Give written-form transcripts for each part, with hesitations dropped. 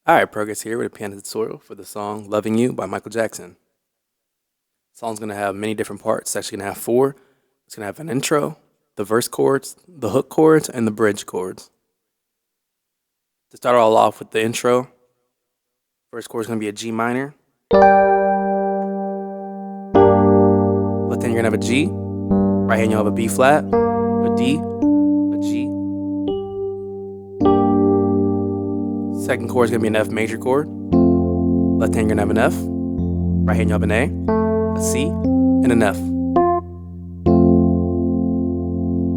Alright, Progress here with a piano tutorial for the song Loving You by Michael Jackson. The song's going to have many different parts. It's actually going to have four. It's going to have an intro, the verse chords, the hook chords, and the bridge chords. To start all off with the intro, first chord is going to be a G minor. Left hand you're going to have a G. Right hand you'll have a B flat, a D, a G. Second chord is going to be an F major chord. Left hand you're going to have an F. Right hand you'll have an A, C, and an F.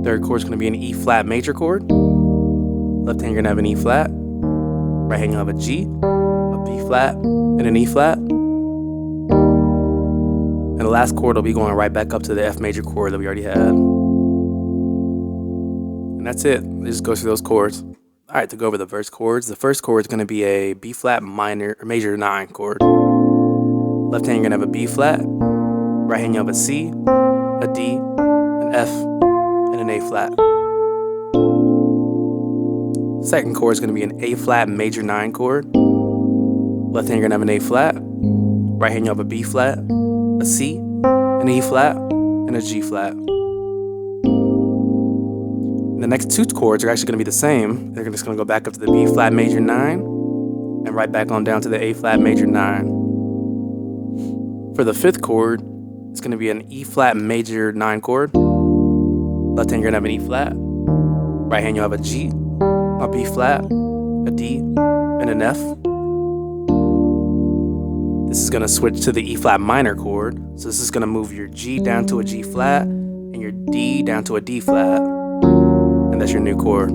Third chord is going to be an E flat major chord. Left hand you're going to have an E flat. Right hand you'll have a G, a B flat, and an E flat. And the last chord will be going right back up to the F major chord that we already had. And that's it. It just goes through those chords. Alright, to go over the verse chords, the first chord is going to be a B flat minor or major 9 chord. Left hand you're going to have a B flat. Right hand you have a C, a D, an F, and an A flat. Second chord is going to be an A flat major 9 chord. Left hand you're going to have an A flat. Right hand you have a B flat, a C, an E flat, and a G flat. The next two chords are actually going to be the same. They're just going to go back up to the B flat major 9 and right back on down to the A flat major 9. For the fifth chord, it's going to be an E flat major 9 chord. Left hand you're going to have an E flat. Right hand you'll have a G, a B flat, a D, and an F. This is going to switch to the E flat minor chord. So this is going to move your G down to a G flat and your D down to a D flat. And that's your new chord.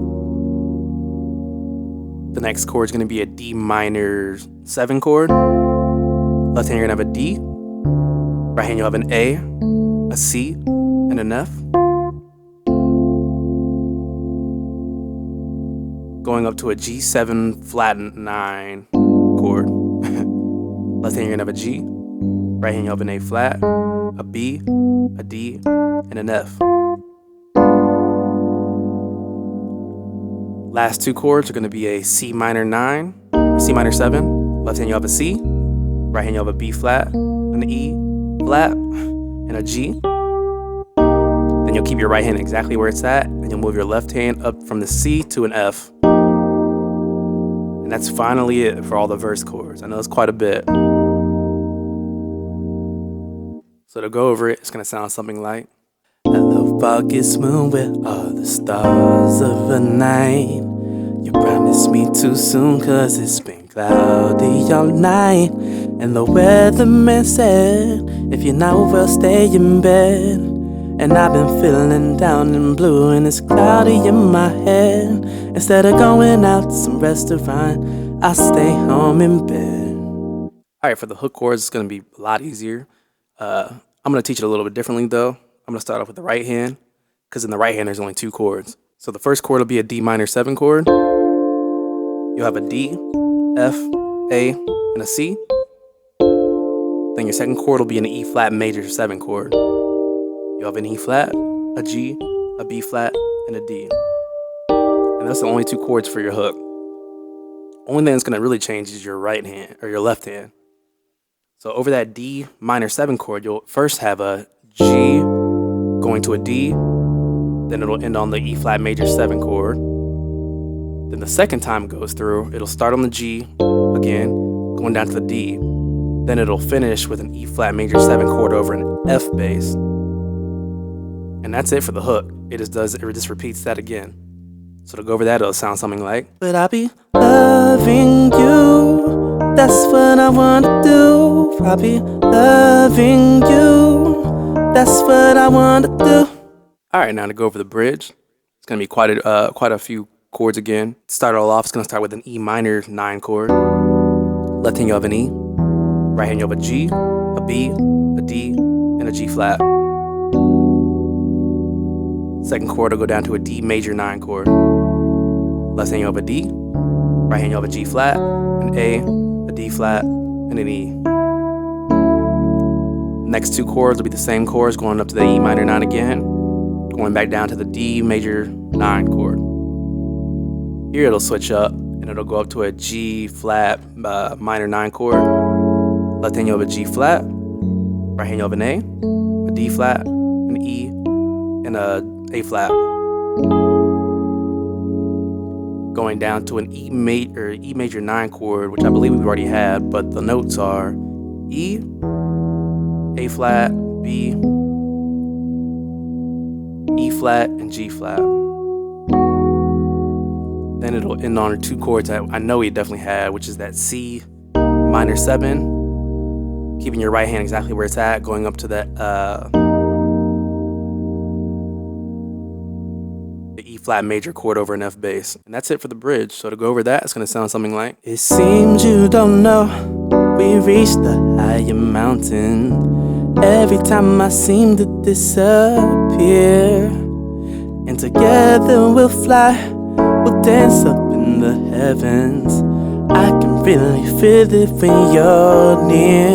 The next chord is going to be a D minor 7 chord. Left hand you're going to have a D. Right hand you'll have an A, a C, and an F. Going up to a G7 flat 9 chord. Left hand you're going to have a G. Right hand you'll have an A flat, a B, a D, and an F. Last two chords are going to be a C minor 9, or C minor 7. Left hand you'll have a C. Right hand you'll have a B flat, an E flat, and a G. Then you'll keep your right hand exactly where it's at, and you'll move your left hand up from the C to an F. And that's finally it for all the verse chords. I know it's quite a bit. So to go over it, it's going to sound something like, hello, foggiest moon with all the stars of a night. You promised me too soon, cause it's been cloudy all night. And the weatherman said, if you're not well, stay in bed. And I've been feeling down and blue, and it's cloudy in my head. Instead of going out to some restaurant, I'll stay home in bed. Alright, for the hook chords, it's going to be a lot easier. I'm going to teach it a little bit differently though. I'm going to start off with the right hand, because in the right hand there's only two chords. So the first chord will be a D minor 7 chord. You'll have a D, F, A, and a C. Then your second chord will be an E flat major 7 chord. You'll have an E flat, a G, a B flat, and a D. And that's the only two chords for your hook. Only thing that's going to really change is your right hand, or your left hand. So over that D minor 7 chord, you'll first have a G going to a D, then it'll end on the E flat major 7 chord. Then the second time it goes through, it'll start on the G again, going down to the D. Then it'll finish with an E flat major 7 chord over an F bass. And that's it for the hook. It just repeats that again. So to go over that, it'll sound something like, but I'll be loving you. That's what I want to do. I'll be loving you. That's what I want to do. Alright, now to go over the bridge. It's going to be quite a few chords again. To start it all off, it's going to start with an E minor 9 chord. Left hand you have an E. Right hand you have a G, a B, a D, and a G flat. Second chord will go down to a D major 9 chord. Left hand you have a D. Right hand you have a G flat, an A, a D flat, and an E. Next two chords will be the same chords going up to the E minor 9 again, going back down to the D major 9 chord. Here it'll switch up and it'll go up to a G flat minor 9 chord. Left hand you have a G flat, right hand you have an A D flat, an E, and a A flat. Going down to an E major 9 chord, which I believe we've already had, but the notes are E, A flat, B, E flat, and G flat. Then it'll end on 2 chords that I know we definitely had, which is that C minor 7, keeping your right hand exactly where it's at, going up to that the E flat major chord over an F bass. And that's it for the bridge. So to go over that, it's gonna sound something like, it seems you don't know, we reached the higher mountain. Every time I seem to disappear, and together we'll fly, we'll dance up in the heavens. I can really feel it when you're near.